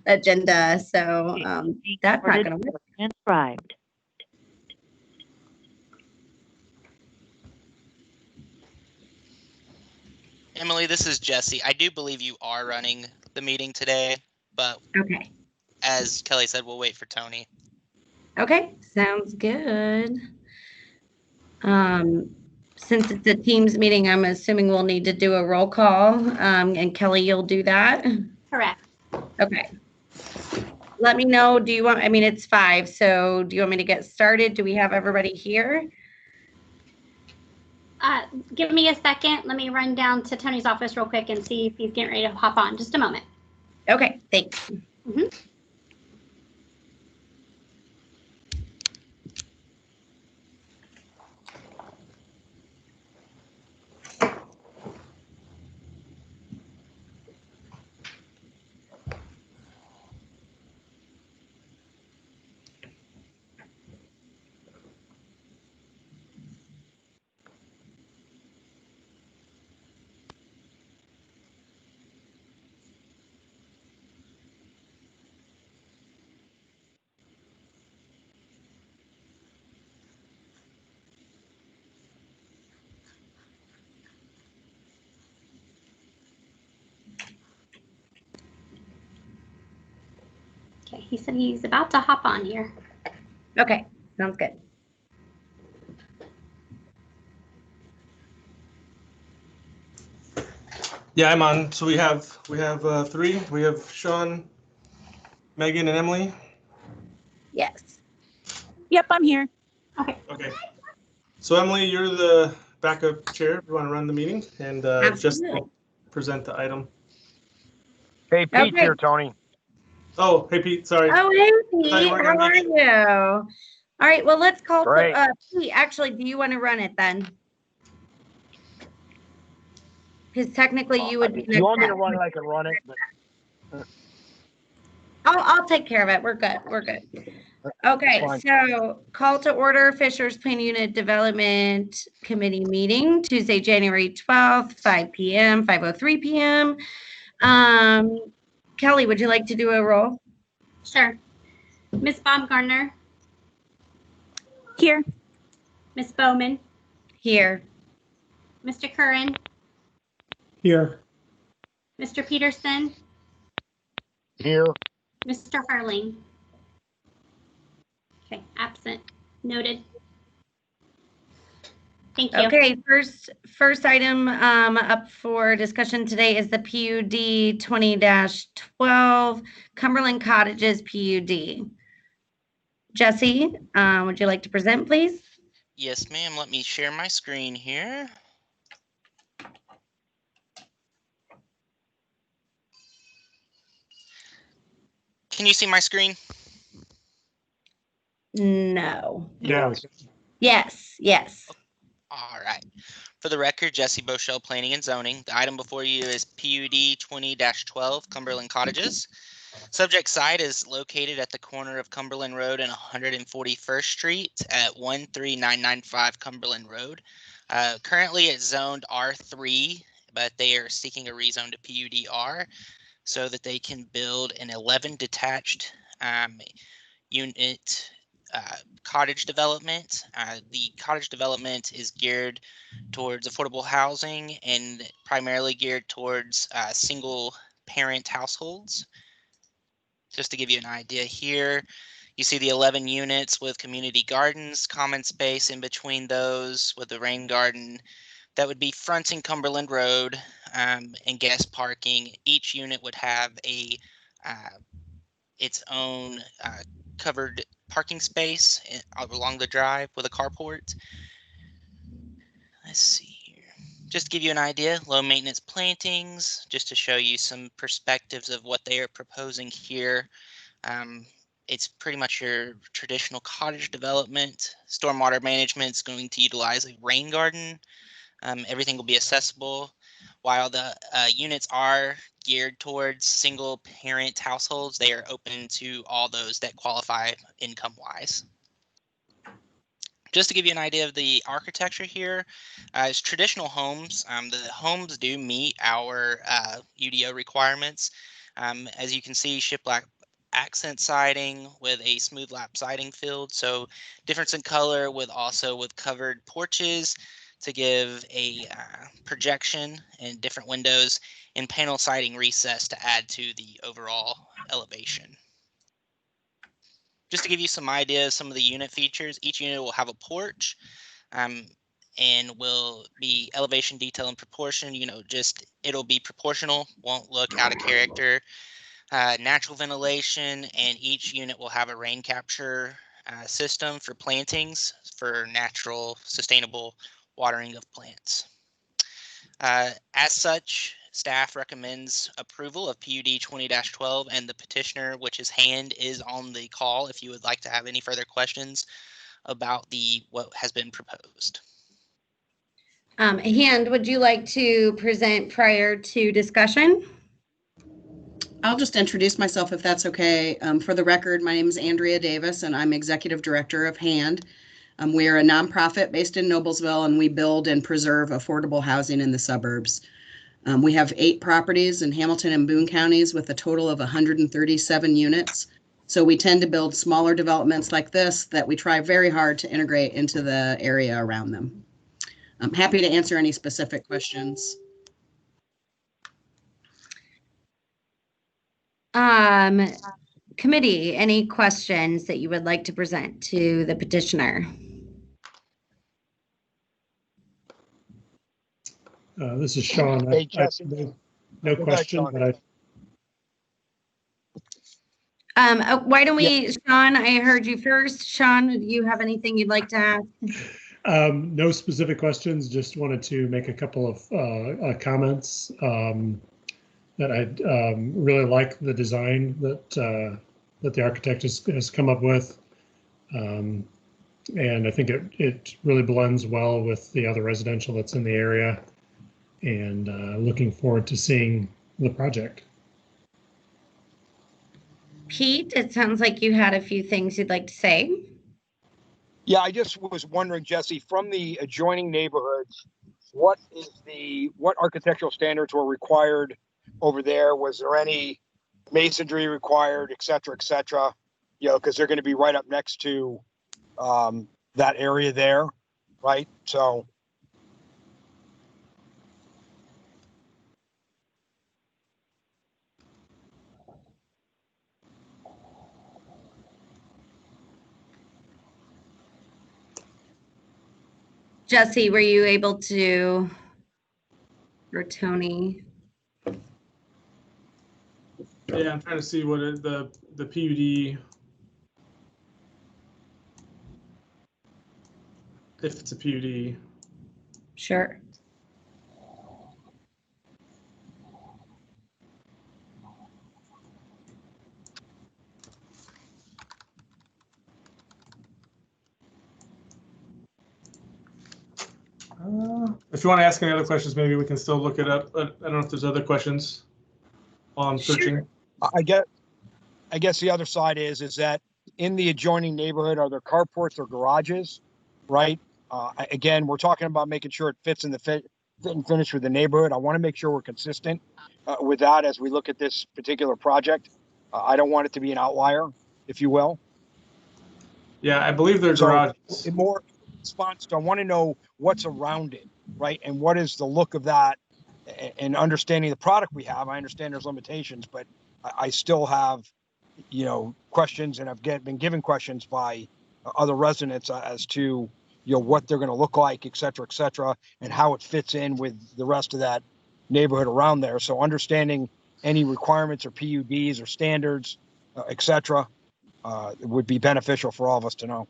agenda. So that's not going to work. Transcribed. Emily, this is Jesse. I do believe you are running the meeting today, but Okay. as Kelly said, we'll wait for Tony. Okay, sounds good. Since it's a Teams meeting, I'm assuming we'll need to do a roll call. And Kelly, you'll do that? Correct. Okay. Let me know, do you want, I mean, it's 5, so do you want me to get started? Do we have everybody here? Give me a second. Let me run down to Tony's office real quick and see if he's getting ready to hop on. Just a moment. Okay, thanks. Okay, he said he's about to hop on here. Okay, sounds good. Yeah, I'm on. So we have 3. We have Sean, Megan, and Emily. Yes. Yep, I'm here. Okay. Okay. So Emily, you're the backup chair. If you want to run the meeting and just present the item. Hey, Pete's here, Tony. Oh, hey Pete. Sorry. Oh, hey Pete. How are you? All right. Well, let's call for Pete. Actually, do you want to run it then? Because technically, you would be. You want me to run it? I can run it. But... I'll take care of it. We're good. We're good. Okay, so call to order Fisher's Plan Unit Development Committee meeting Tuesday, January 12th, 5 p.m., 5:03 p.m. Kelly, would you like to do a roll? Sure. Miss Baumgartner. Here. Miss Bowman. Here. Mr. Curran. Here. Mr. Peterson. Here. Mr. Harling. Okay, absent. Noted. Thank you. Okay, first item up for discussion today is the PUD 20-12 Cumberland Cottages PUD. Jesse, would you like to present, please? Yes, ma'am. Let me share my screen here. Can you see my screen? No. Yeah. Yes. All right. For the record, Jesse Boschel, Planning and Zoning. The item before you is PUD 20-12 Cumberland Cottages. Subject site is located at the corner of Cumberland Road and 141st Street at 13995 Cumberland Road. Currently, it's zoned R3, but they are seeking a rezone to PUDR so that they can build an 11 detached unit cottage development. The cottage development is geared towards affordable housing and primarily geared towards single parent households. Just to give you an idea here, you see the 11 units with community gardens, common space in between those with the rain garden that would be fronting Cumberland Road and guest parking. Each unit would have its own covered parking space along the drive with a carport. Let's see here. Just to give you an idea, low maintenance plantings, just to show you some perspectives of what they are proposing here. It's pretty much your traditional cottage development. Stormwater management is going to utilize a rain garden. Everything will be accessible. While the units are geared towards single parent households, they are open to all those that qualify income-wise. Just to give you an idea of the architecture here, it's traditional homes. The homes do meet our UDO requirements. As you can see, shiplap accent siding with a smooth lap siding field. So difference in color with covered porches to give a projection and different windows, and panel siding recess to add to the overall elevation. Just to give you some ideas, some of the unit features, each unit will have a porch and will be elevation, detail, and proportion. It'll be proportional, won't look out of character. Natural ventilation, and each unit will have a rain capture system for plantings for natural, sustainable watering of plants. As such, staff recommends approval of PUD 20-12, and the petitioner, which is Hand, is on the call if you would like to have any further questions about what has been proposed. Hand, would you like to present prior to discussion? I'll just introduce myself if that's okay. For the record, my name is Andrea Davis, and I'm Executive Director of Hand. We are a nonprofit based in Noblesville, and we build and preserve affordable housing in the suburbs. We have 8 properties in Hamilton and Boone counties with a total of 137 units. So we tend to build smaller developments like this that we try very hard to integrate into the area around them. I'm happy to answer any specific questions. Committee, any questions that you would like to present to the petitioner? This is Sean. Hey, Jesse. No question, but why don't we, Sean, I heard you first. Sean, do you have anything you'd like to add? no specific questions. Just wanted to make a couple of comments. That I really like the design that the architect has come up with, and I think it really blends well with the other residential that's in the area. And looking forward to seeing the project. Pete, it sounds like you had a few things you'd like to say. Yeah, I just was wondering, Jesse, from the adjoining neighborhoods, what architectural standards were required over there? Was there any masonry required, et cetera, because they're going to be right up next to that area there, right? So. Jesse, were you able to, or Tony? Yeah, I'm trying to see what the PUD, if it's a PUD. Sure. If you want to ask any other questions, maybe we can still look it up. I don't know if there's other questions while I'm searching. Sure. I guess the other side is that in the adjoining neighborhood, are there carports or garages, right? Again, we're talking about making sure it fits in the fit and finish with the neighborhood. I want to make sure we're consistent with that as we look at this particular project. I don't want it to be an outlier, if you will. Yeah, I believe there's garages. In more response to, I want to know what's around it, right? And what is the look of that, and understanding the product we have. I understand there's limitations, but I still have, questions, and I've been given questions by other residents as to, what they're going to look like, et cetera, and how it fits in with the rest of that neighborhood around there. So understanding any requirements or PUDs or standards, et cetera, would be beneficial for all of us to know.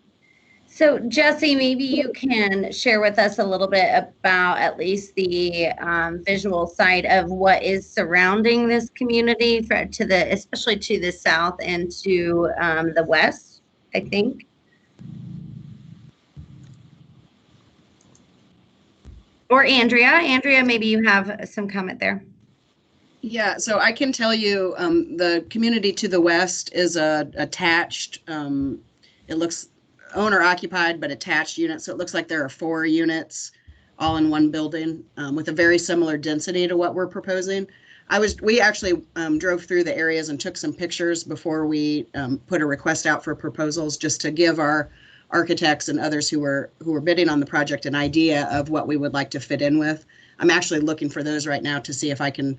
So Jesse, maybe you can share with us a little bit about at least the visual side of what is surrounding this community, especially to the south and to the west, I think. Or Andrea, maybe you have some comment there. Yeah, so I can tell you the community to the west is attached. It looks owner occupied, but attached unit. So it looks like there are 4 units all in one building with a very similar density to what we're proposing. We actually drove through the areas and took some pictures before we put a request out for proposals, just to give our architects and others who were bidding on the project an idea of what we would like to fit in with. I'm actually looking for those right now to see if I can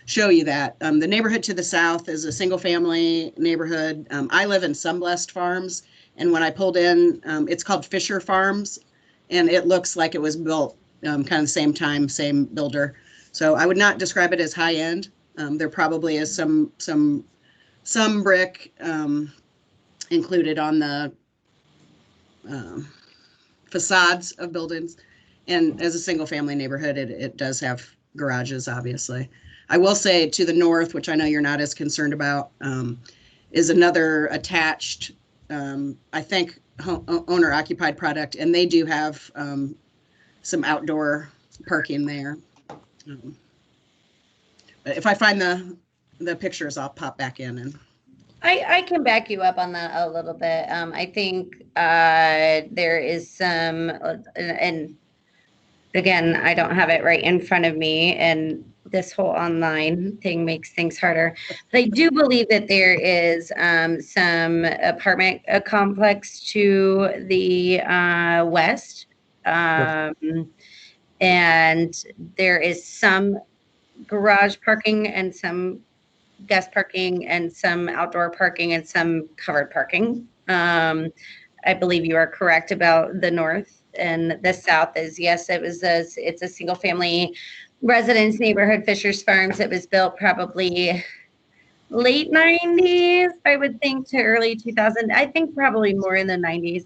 show you that. The neighborhood to the south is a single family neighborhood. I live in Sunblessed Farms, and when I pulled in, it's called Fisher Farms, and it looks like it was built kind of the same time, same builder. So I would not describe it as high end. There probably is some brick included on the facades of buildings. And as a single family neighborhood, it does have garages, obviously. I will say to the north, which I know you're not as concerned about, is another attached, I think, owner occupied product, and they do have some outdoor parking there. But if I find the pictures, I'll pop back in and. I can back you up on that a little bit. I think there is some, and again, I don't have it right in front of me, and this whole online thing makes things harder. But I do believe that there is some apartment complex to the west, and there is some garage parking and some guest parking and some outdoor parking and some covered parking. I believe you are correct about the north, and the south is, yes, it's a single family residence neighborhood, Fisher's Farms. It was built probably late 90s, I would think, to early 2000. I think probably more in the 90s.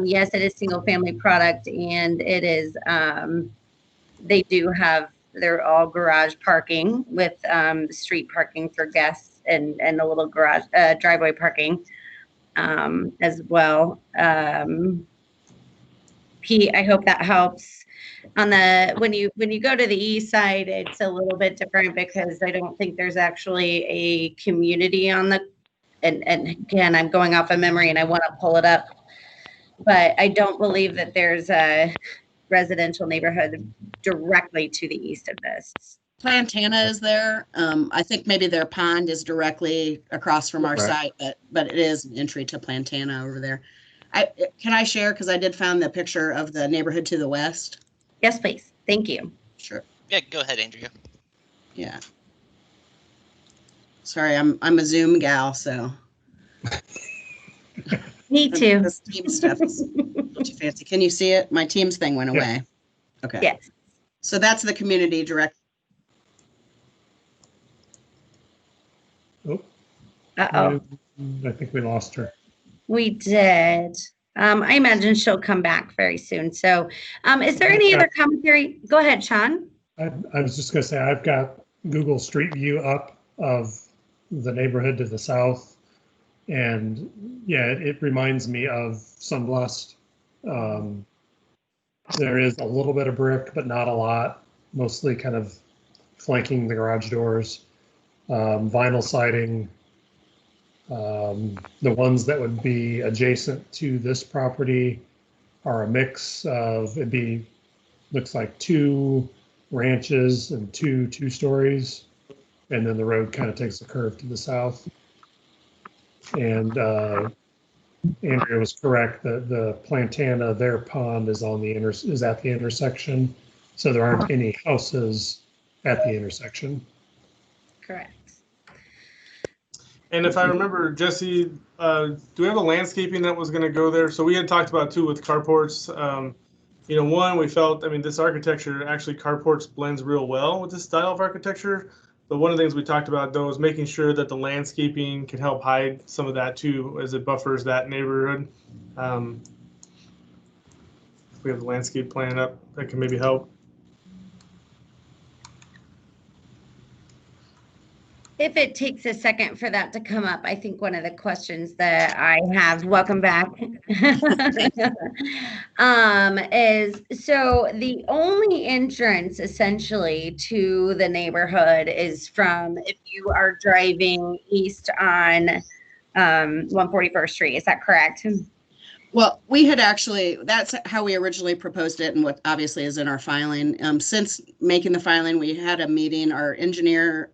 Yes, it is single family product, and it is, they're all garage parking with street parking for guests and a little garage driveway parking as well. Pete, I hope that helps. On the when you go to the east side, it's a little bit different because I don't think there's actually a community on the. And again, I'm going off of memory, and I want to pull it up, but I don't believe that there's a residential neighborhood directly to the east of this. Plantana is there. I think maybe their pond is directly across from our site, but it is an entry to Plantana over there. Can I share, because I did find the picture of the neighborhood to the west? Yes, please. Thank you. Sure. Yeah, go ahead, Andrea. Yeah. Sorry, I'm a Zoom gal, so. Me too. This team stuff is a little too fancy. Can you see it? My Teams thing went away. Okay. Yes. So that's the community direct. Oh, Uh-oh. I think we lost her. We did. I imagine she'll come back very soon. So is there any other commentary? Go ahead, Sean. I was just going to say, I've got Google Street View up of the neighborhood to the south. And yeah, it reminds me of Sunblessed. There is a little bit of brick, but not a lot, mostly kind of flanking the garage doors. Vinyl siding. The ones that would be adjacent to this property are a mix of, looks like 2 ranches and 2 stories. And then the road kind of takes a curve to the south. And Andrea was correct that the Plantana, their pond is at the intersection. So there aren't any houses at the intersection. Correct. And if I remember, Jesse, do we have a landscaping that was going to go there? So we had talked about too with carports. One, we felt, this architecture, actually carports blends real well with this style of architecture. But one of the things we talked about though is making sure that the landscaping can help hide some of that too, as it buffers that neighborhood. If we have the landscape plan up, that can maybe help. If it takes a second for that to come up, I think one of the questions that I have, welcome back, is so the only entrance essentially to the neighborhood is from, if you are driving east on 141st Street, is that correct? Well, we had actually, that's how we originally proposed it and what obviously is in our filing. Since making the filing, we had a meeting, our engineer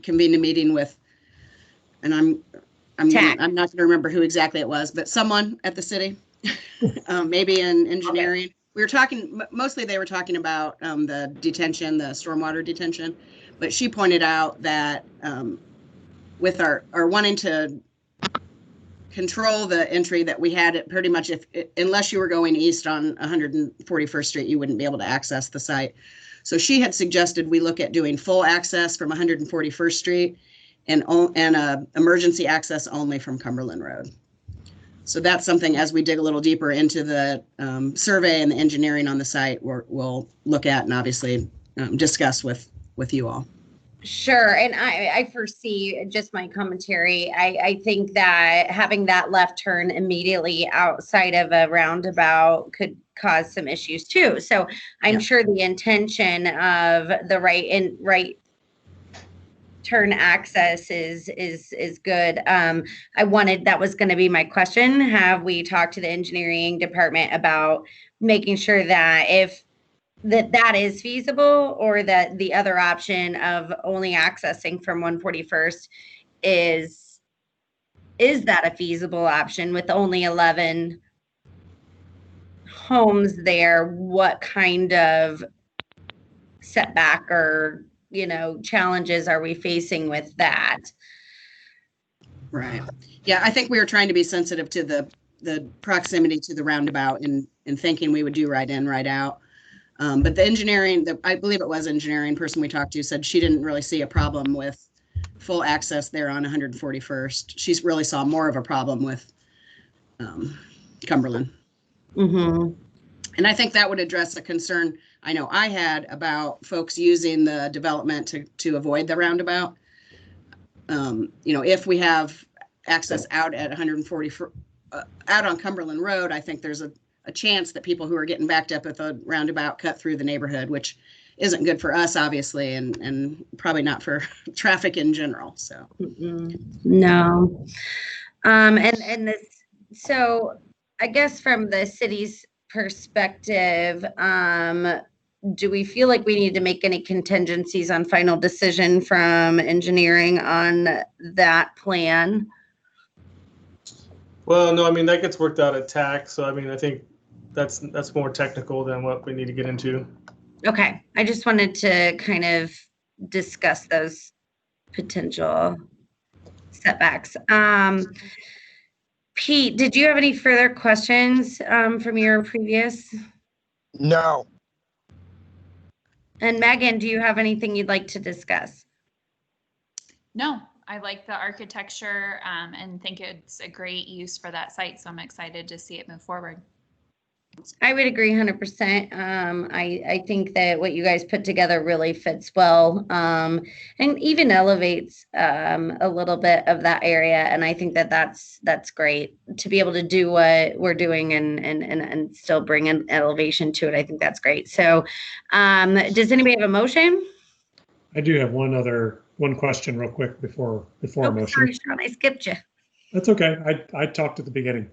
convened a meeting with, and I'm TAC. not going to remember who exactly it was, but someone at the city, maybe in engineering. Okay. We were talking, mostly they were talking about the detention, the stormwater detention, but she pointed out that with our wanting to control the entry that we had, it pretty much unless you were going east on 141st Street, you wouldn't be able to access the site. So she had suggested we look at doing full access from 141st Street and emergency access only from Cumberland Road. So that's something, as we dig a little deeper into the survey and the engineering on the site, we'll look at and obviously discuss with you all. Sure. And I foresee, just my commentary, I think that having that left turn immediately outside of a roundabout could cause some issues too. So I'm sure the intention of the right turn access is good. That was going to be my question. Have we talked to the engineering department about making sure that if that is feasible, or that the other option of only accessing from 141st is that a feasible option with only 11 homes there? What kind of setback or challenges are we facing with that? Right. Yeah, I think we were trying to be sensitive to the proximity to the roundabout and thinking we would do right in, right out. But the engineering, I believe it was engineering person we talked to, said she didn't really see a problem with full access there on 141st. She really saw more of a problem with Cumberland. Mm-hmm. And I think that would address a concern I know I had about folks using the development to avoid the roundabout. If we have access out at 140 out on Cumberland Road, I think there's a chance that people who are getting backed up at the roundabout cut through the neighborhood, which isn't good for us, obviously, and probably not for traffic in general. So no. And this, so I guess from the city's perspective, do we feel like we need to make any contingencies on final decision from engineering on that plan? Well, no, I mean, that gets worked out at TAC. So, I mean, I think that's more technical than what we need to get into. Okay. I just wanted to kind of discuss those potential setbacks. Pete, did you have any further questions from your previous? No. And Megan, do you have anything you'd like to discuss? No, I like the architecture and think it's a great use for that site. So I'm excited to see it move forward. I would agree 100%. I think that what you guys put together really fits well, and even elevates a little bit of that area. And I think that that's great to be able to do what we're doing and still bring an elevation to it. I think that's great. So does anybody have a motion? I do have one question real quick before a motion. Sorry, Sean, I skipped you. That's okay. I talked at the beginning.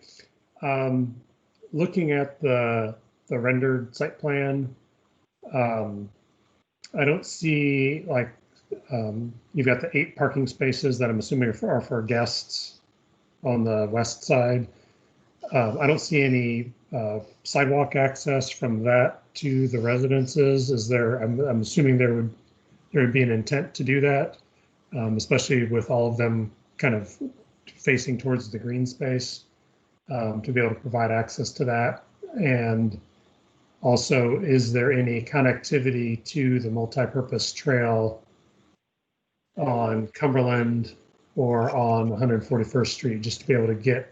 Looking at the rendered site plan, I don't see you've got the 8 parking spaces that I'm assuming are for guests on the west side. I don't see any sidewalk access from that to the residences. Is there? I'm assuming there would be an intent to do that, especially with all of them kind of facing towards the green space. To be able to provide access to that. And also, is there any connectivity to the multi-purpose trail on Cumberland or on 141st Street, just to be able to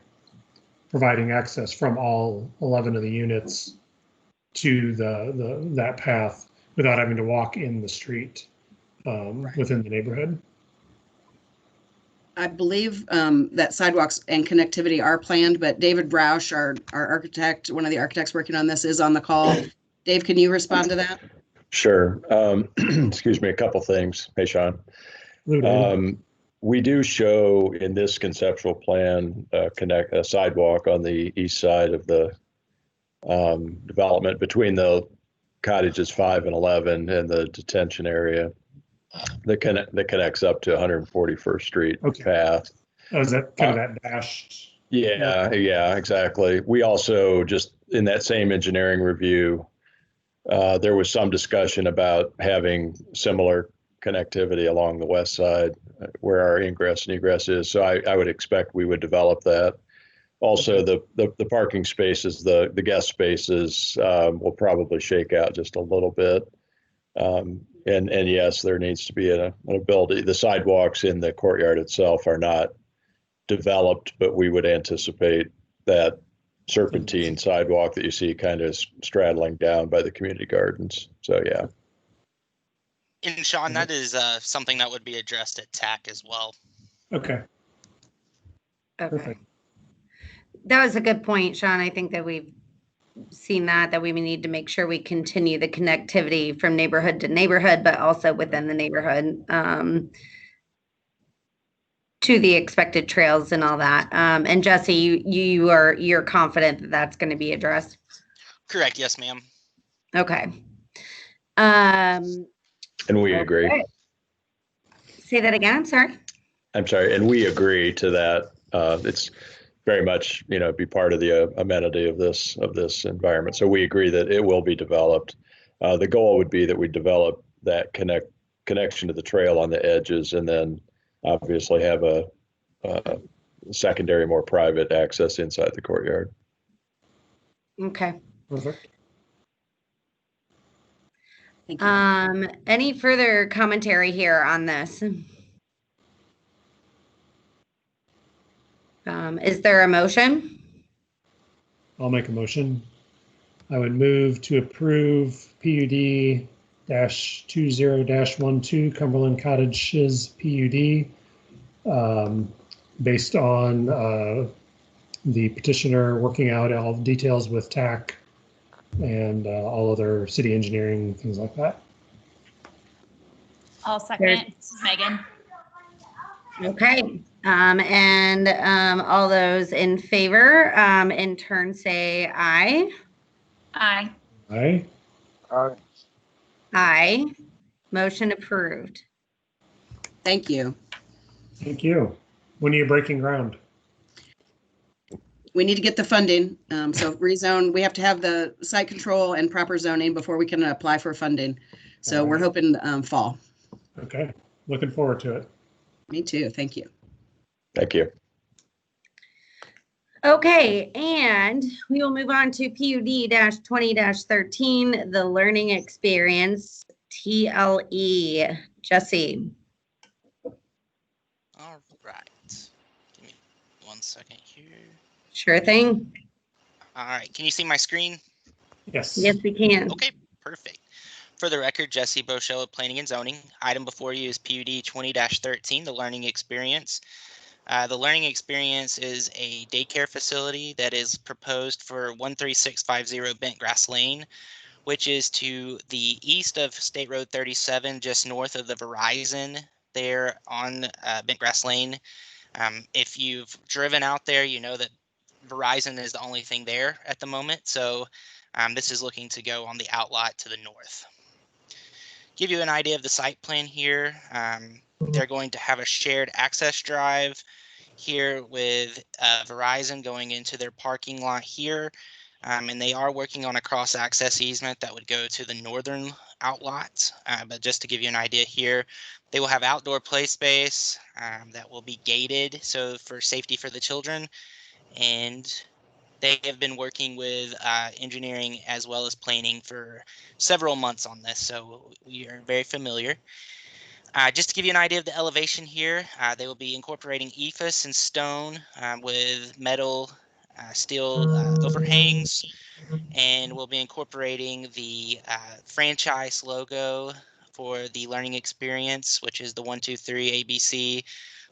providing access from all 11 of the units to that path without having to walk in the street within the neighborhood? I believe that sidewalks and connectivity are planned, but David Broush, our architect, one of the architects working on this, is on the call. Dave, can you respond to that? Sure. Excuse me, a couple things. Hey, Sean. We do show in this conceptual plan a sidewalk on the east side of the development between the cottages 5 and 11 and the detention area that connects up to 141st Street Okay. path. Oh, is that kind of that dashed? Yeah, exactly. We also, just in that same engineering review, there was some discussion about having similar connectivity along the west side where our ingress and egress is. So I would expect we would develop that. Also, the parking spaces, the guest spaces will probably shake out just a little bit. And yes, there needs to be an ability. The sidewalks in the courtyard itself are not developed, but we would anticipate that serpentine sidewalk that you see kind of straddling down by the community gardens. So yeah. And Sean, that is something that would be addressed at TAC as well. Okay. Okay. Perfect. That was a good point, Sean. I think that we've seen that we need to make sure we continue the connectivity from neighborhood to neighborhood, but also within the neighborhood to the expected trails and all that. And Jesse, you're confident that that's going to be addressed? Correct. Yes, ma'am. Okay. And we agree. Okay. Say that again. I'm sorry. I'm sorry. And we agree to that. It's very much, be part of the amenity of this environment. So we agree that it will be developed. The goal would be that we develop that connection to the trail on the edges, and then obviously have a secondary, more private access inside the courtyard. Okay. Perfect. Thank you. Any further commentary here on this? Is there a motion? I'll make a motion. I would move to approve PUD-20-12 Cumberland Cottages PUD based on the petitioner working out all the details with TAC and all other city engineering, things like that. I'll second. Megan. Okay. And all those in favor in turn say aye. Aye. Aye. Aye. Motion approved. Thank you. Thank you. When are you breaking ground? We need to get the funding. So rezone, we have to have the site control and proper zoning before we can apply for funding. So we're hoping fall. Okay. Looking forward to it. Me too. Thank you. Thank you. Okay, and we will move on to PUD-20-13, the learning experience, TLE. Jesse. All right. Give me 1 second here. Sure thing. All right. Can you see my screen? Yes. Yes, we can. Okay, perfect. For the record, Jesse Boschel of Planning and Zoning. Item before you is PUD 20-13, the learning experience. The learning experience is a daycare facility that is proposed for 13650 Bentgrass Lane, which is to the east of State Road 37, just north of the Verizon there on Bentgrass Lane. If you've driven out there, you know that Verizon is the only thing there at the moment. So this is looking to go on the outlot to the north. Give you an idea of the site plan here. They're going to have a shared access drive here with Verizon going into their parking lot here. And they are working on a cross-access easement that would go to the northern outlot. But just to give you an idea here, they will have outdoor play space that will be gated, so for safety for the children. And they have been working with engineering as well as planning for several months on this, so we are very familiar. Just to give you an idea of the elevation here, they will be incorporating EFS and stone with metal, steel overhangs, and we'll be incorporating the franchise logo for the learning experience, which is the 1, 2, 3 ABC.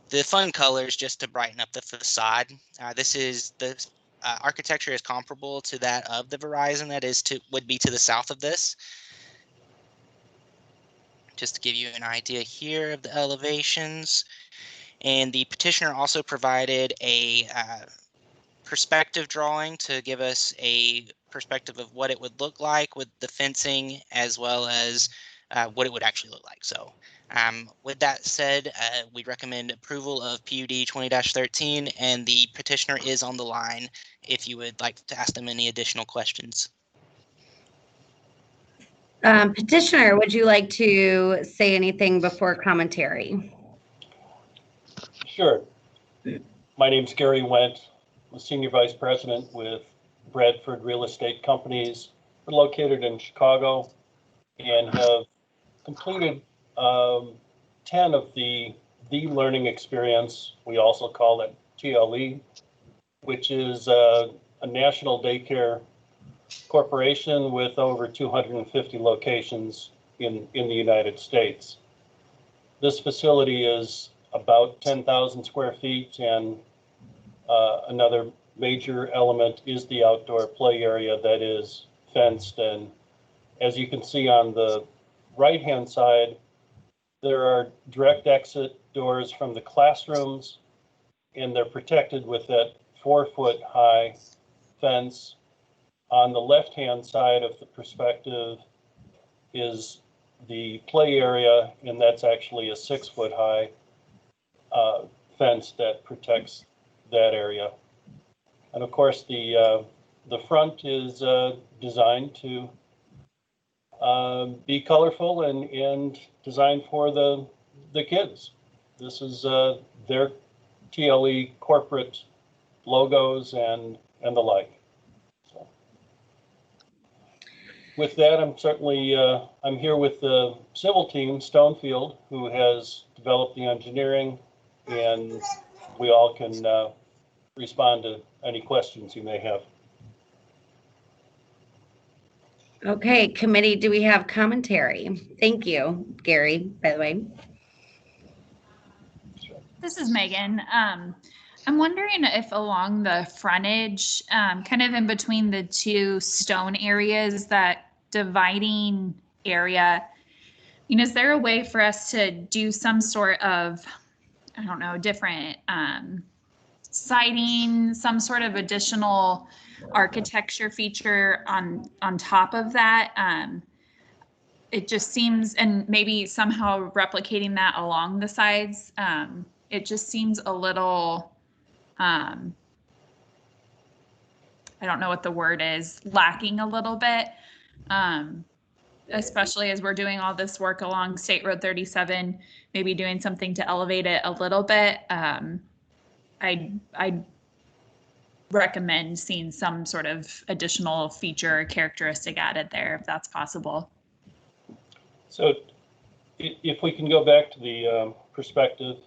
The fun colors just to brighten up the facade. This is the architecture is comparable to that of the Verizon that would be to the south of this. Just to give you an idea here of the elevations. And the petitioner also provided a perspective drawing to give us a perspective of what it would look like with the fencing, as well as what it would actually look like. So with that said, we recommend approval of PUD 20-13, and the petitioner is on the line if you would like to ask them any additional questions. Petitioner, would you like to say anything before commentary? Sure. My name's Gary Wendt. I'm a Senior Vice President with Bradford Real Estate Companies. We're located in Chicago and have completed 10 of the learning experience. We also call it TLE, which is a national daycare corporation with over 250 locations in the United States. This facility is about 10,000 square feet, and another major element is the outdoor play area that is fenced. And as you can see on the right-hand side, there are direct exit doors from the classrooms, and they're protected with that 4-foot high fence. On the left-hand side of the perspective is the play area, and that's actually a 6-foot high fence that protects that area. And of course, the front is designed to be colorful and designed for the kids. This is their TLE corporate logos and the like. So, with that, I'm certainly I'm here with the civil team, Stonefield, who has developed the engineering, and we all can respond to any questions you may have. Okay, committee, do we have commentary? Thank you, Gary, by the way. This is Megan. I'm wondering if along the frontage, kind of in between the two stone areas, that dividing area, is there a way for us to do some sort of, I don't know, different siding, some sort of additional architecture feature on top of that? It just seems, and maybe somehow replicating that along the sides, it just seems a little, I don't know what the word is, lacking a little bit, especially as we're doing all this work along State Road 37, maybe doing something to elevate it a little bit. I'd recommend seeing some sort of additional feature or characteristic added there, if that's possible. So if we can go back to the perspective.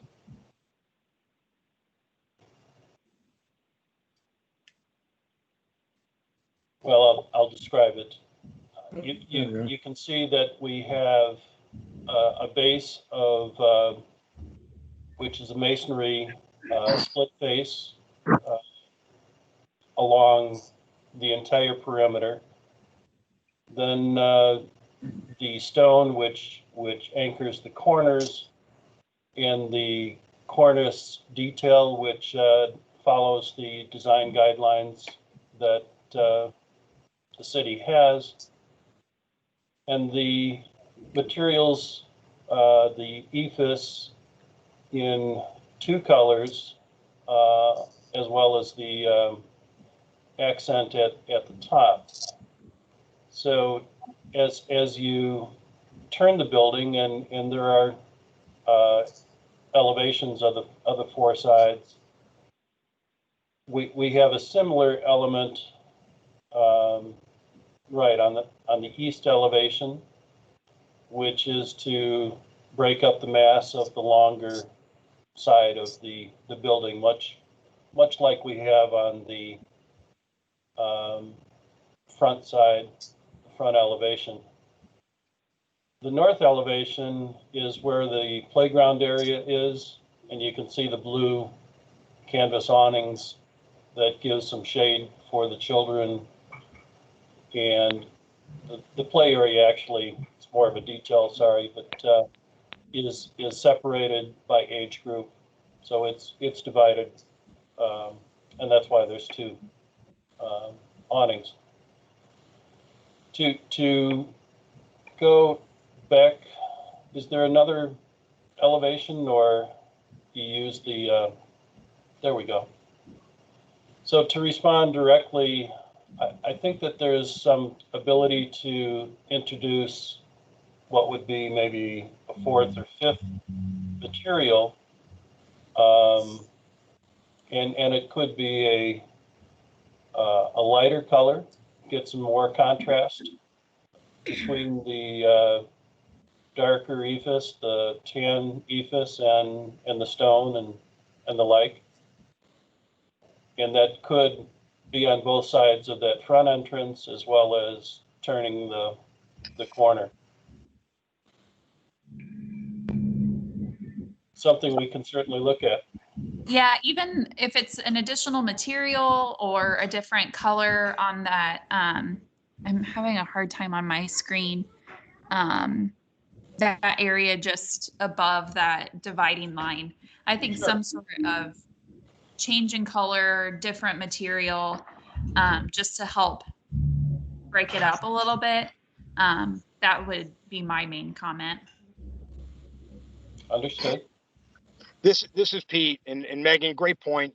Well, I'll describe it. You can see that we have a base of, which is a masonry split face along the entire perimeter. Then the stone which anchors the corners, and the cornice detail which follows the design guidelines that the city has. And the materials, the ephes in 2 colors, as well as the accent at the top. So as you turn the building, and there are elevations of the 4 sides, we have a similar element right on the east elevation, which is to break up the mass of the longer side of the building, much like we have on the front side, front elevation. The north elevation is where the playground area is, and you can see the blue canvas awnings that gives some shade for the children. And the play area, actually, it's more of a detail, sorry, but is separated by age group. So it's divided, and that's why there's two awnings. To go back, is there another elevation, or you use the, there we go. So to respond directly, I think that there's some ability to introduce what would be maybe a fourth or fifth material, and it could be a lighter color, get some more contrast between the darker ephes, the tan ephes, and the stone and the like. And that could be on both sides of that front entrance as well as turning the corner. Something we can certainly look at. Yeah, even if it's an additional material or a different color on that, I'm having a hard time on my screen. That area just above that dividing line. I think some sort of change in color, different material, just to help break it up a little bit. That would be my main comment. Understood. This is Pete, and Megan, great point.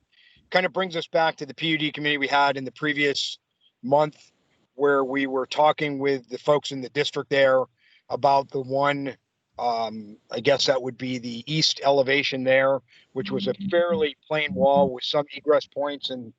Kind of brings us back to the PUD committee we had in the previous month, where we were talking with the folks in the district there about the one, I guess that would be the east elevation there, which was a fairly plain wall with some egress points and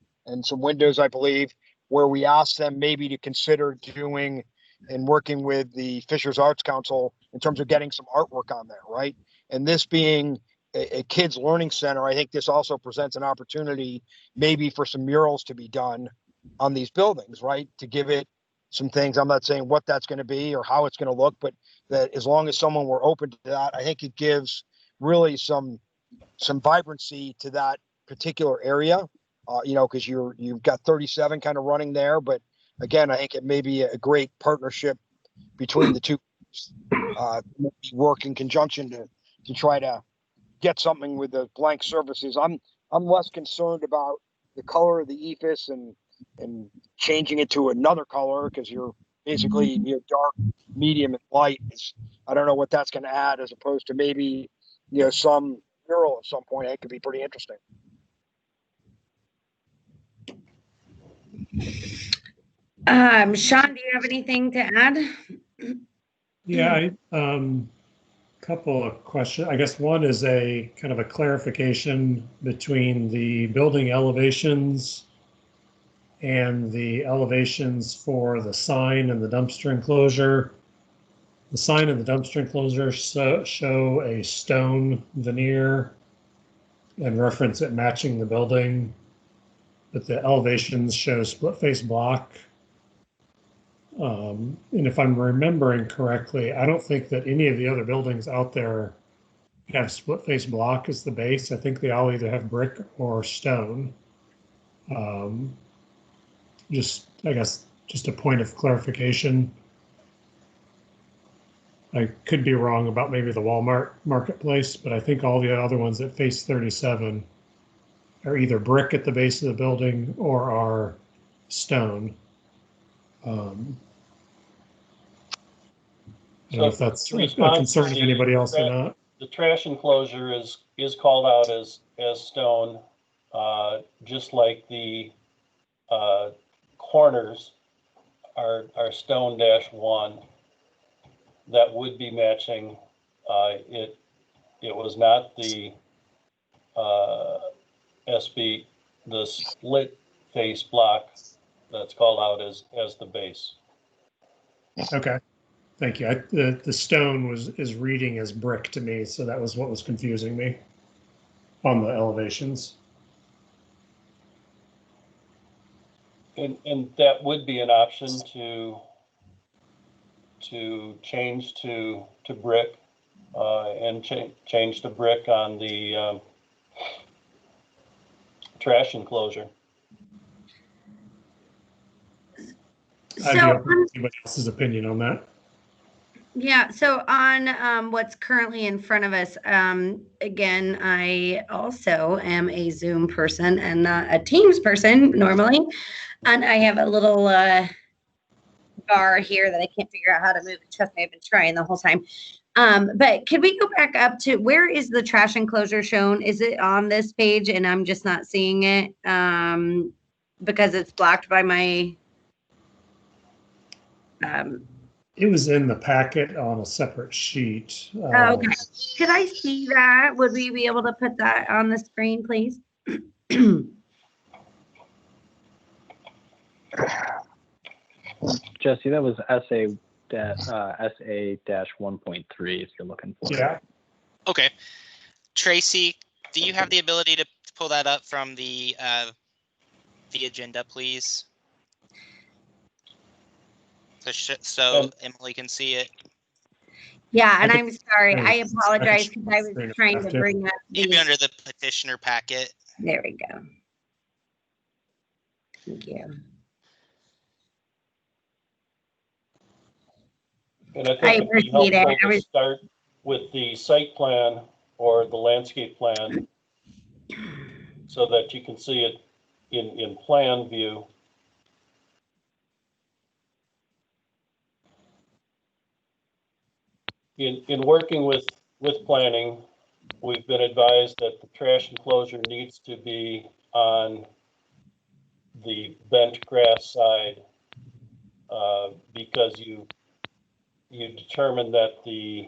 some windows, I believe, where we asked them maybe to consider doing and working with the Fishers Arts Council in terms of getting some artwork on there, right? And this being a kids learning center, I think this also presents an opportunity maybe for some murals to be done on these buildings, right? To give it some things. I'm not saying what that's going to be or how it's going to look, but that as long as someone were open to that, I think it gives really some vibrancy to that particular area. You know, because you've got 37 kind of running there, but again, I think it may be a great partnership between the two. Work in conjunction to try to get something with the blank surfaces. I'm less concerned about the color of the ephes and changing it to another color, because you're basically dark, medium, and light. I don't know what that's going to add, as opposed to maybe some mural at some point. It could be pretty interesting. Sean, do you have anything to add? Yeah, couple of questions. I guess one is a kind of a clarification between the building elevations and the elevations for the sign and the dumpster enclosure. The sign and the dumpster enclosure show a stone veneer and reference it matching the building, but the elevations show split face block. And if I'm remembering correctly, I don't think that any of the other buildings out there have split face block as the base. I think they all either have brick or stone. I guess, just a point of clarification. I could be wrong about maybe the Walmart marketplace, but I think all the other ones that face 37 are either brick at the base of the building or are stone. I don't know if that's a concern to anybody else or not. The trash enclosure is called out as stone, just like the corners are stone -1. That would be matching. It was not the SB, the split face block that's called out as the base. Okay, thank you. The stone is reading as brick to me, so that was what was confusing me on the elevations. And that would be an option to change to brick and change to brick on the trash enclosure. I'd be open to anybody else's opinion on that. Yeah, so on what's currently in front of us, again, I also am a Zoom person and not a Teams person normally. And I have a little bar here that I can't figure out how to move. Trust me, I've been trying the whole time. But can we go back up to where is the trash enclosure shown? Is it on this page and I'm just not seeing it because it's blocked by my It was in the packet on a separate sheet. oh, okay. Could I see that? Would we be able to put that on the screen, please? Jesse, that was SA-1.3 if you're looking for Yeah. it. Okay. Tracy, do you have the ability to pull that up from the agenda, please? So Emily can see it. Yeah, and I'm sorry. I apologize because I was trying to bring up It'd be under the petitioner packet. There we go. Thank you. And I think it'd be helpful to start with the site plan or the landscape plan so that you can see it in plan view. In working with planning, we've been advised that the trash enclosure needs to be on the bent grass side because you determine that the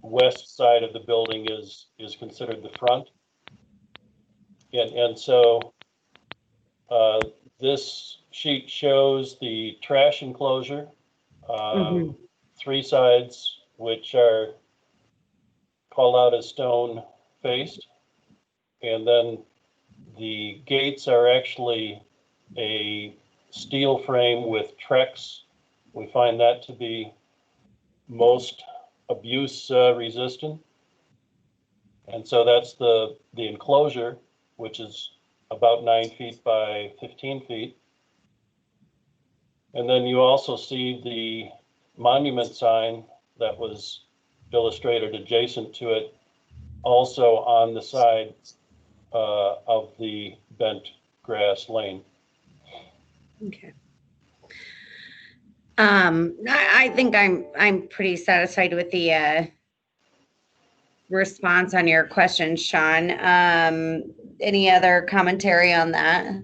west side of the building is considered the front. And so this sheet shows the trash enclosure, 3 sides which are called out as stone faced. And then the gates are actually a steel frame with Trex. We find that to be most abuse resistant. And so that's the enclosure, which is about 9 feet by 15 feet. And then you also see the monument sign that was illustrated adjacent to it, also on the side of the bent grass lane. Okay. I think I'm pretty satisfied with the response on your question, Sean. Any other commentary on that?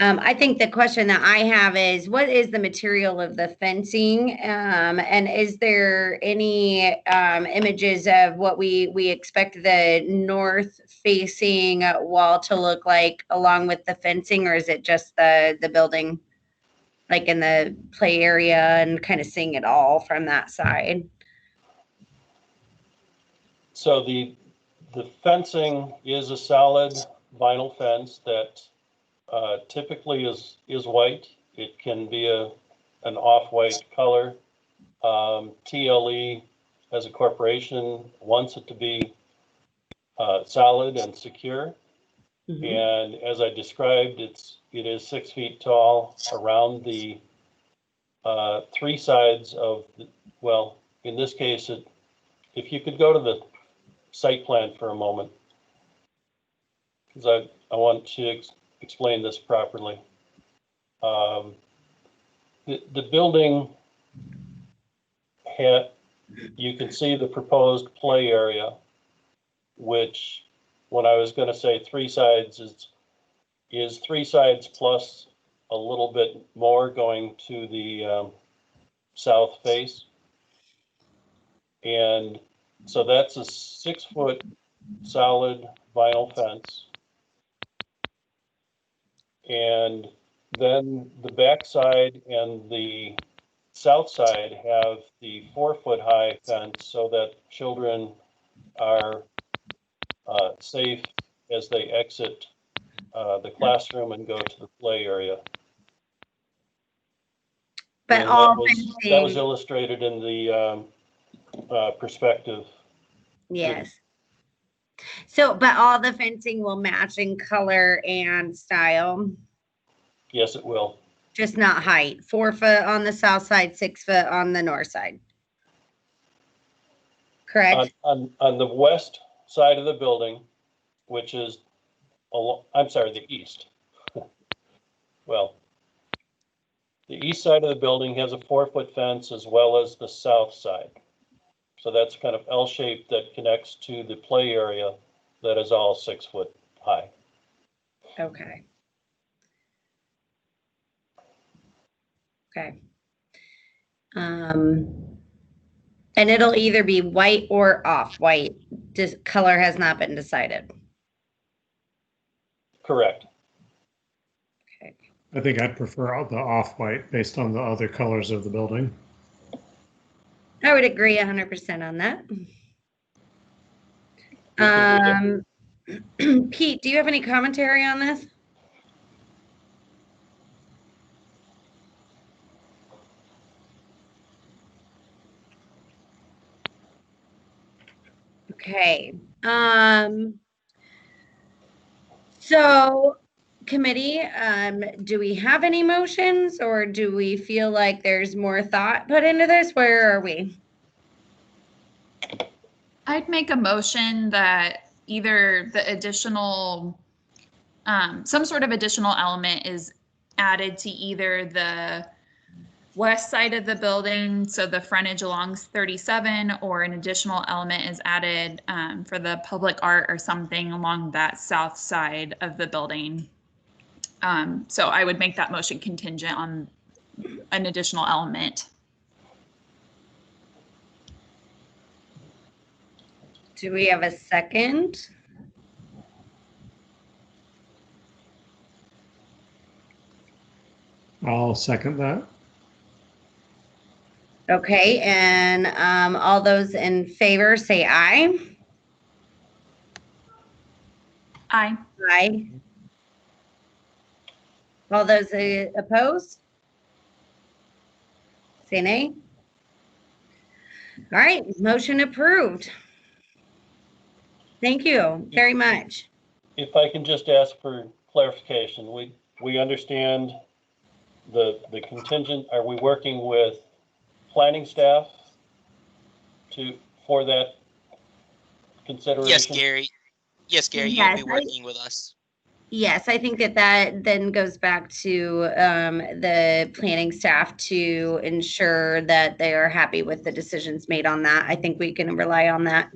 I think the question that I have is, what is the material of the fencing? And is there any images of what we expect the north facing wall to look like along with the fencing, or is it just the building like in the play area and kind of seeing it all from that side? So the fencing is a solid vinyl fence that typically is white. It can be an off-white color. TLE as a corporation wants it to be solid and secure. And as I described, it is 6 feet tall around the 3 sides of the, well, in this case, if you could go to the site plan for a moment, because I want to explain this properly. The building you can see the proposed play area, which when I was going to say 3 sides is 3 sides plus a little bit more going to the south face. And so that's a 6-foot solid vinyl fence. And then the back side and the south side have the 4-foot high fence so that children are safe as they exit the classroom and go to the play area. But and all that was illustrated in the perspective. Yes. So, but all the fencing will match in color and style. Yes, it will. Just not height. 4 foot on the south side, 6 foot on the north side. Correct? On the west side of the building, which is, I'm sorry, the east. Well, the east side of the building has a 4-foot fence as well as the south side. So that's kind of L-shaped that connects to the play area that is all 6 foot high. Okay. Okay. And it'll either be white or off-white. Color has not been decided. Correct. Okay. I think I'd prefer the off-white based on the other colors of the building. I would agree 100% on that. Pete, do you have any commentary on this? Okay. So committee, do we have any motions or do we feel like there's more thought put into this? Where are we? I'd make a motion that either the additional, some sort of additional element is added to either the west side of the building, so the frontage along 37, or an additional element is added for the public art or something along that south side of the building. So I would make that motion contingent on an additional element. Do we have a second? I'll second that. Okay, and all those in favor say aye. Aye. Aye. All those opposed? Say nay. All right, motion approved. Thank you very much. If I can just ask for clarification, we understand the contingent. Are we working with planning staff for that consideration? Yes, Gary. Yes, Gary, Yes, you'll be working with us. Yes, I think that then goes back to the planning staff to ensure that they are happy with the decisions made on that. I think we can rely on that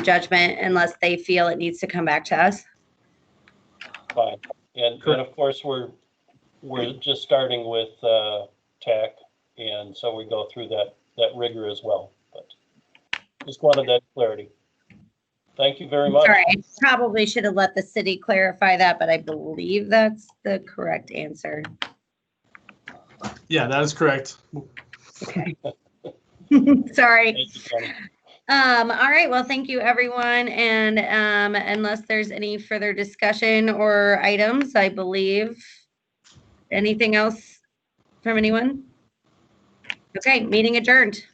judgment unless they feel it needs to come back to us. Fine. And of course, we're just starting with TAC, and so we go through that rigor as well. But just wanted that clarity. Thank you very much. Sorry, I probably should have let the city clarify that, but I believe that's the correct answer. Yeah, that is correct. Okay. Sorry. Thank you, Tony. All right, well, thank you, everyone. And unless there's any further discussion or items, I believe, anything else from anyone? Okay, meeting adjourned.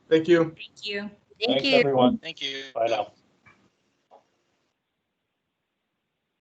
Thank you. Thank you. Thank Thanks, you. everyone. Thank you. Bye now.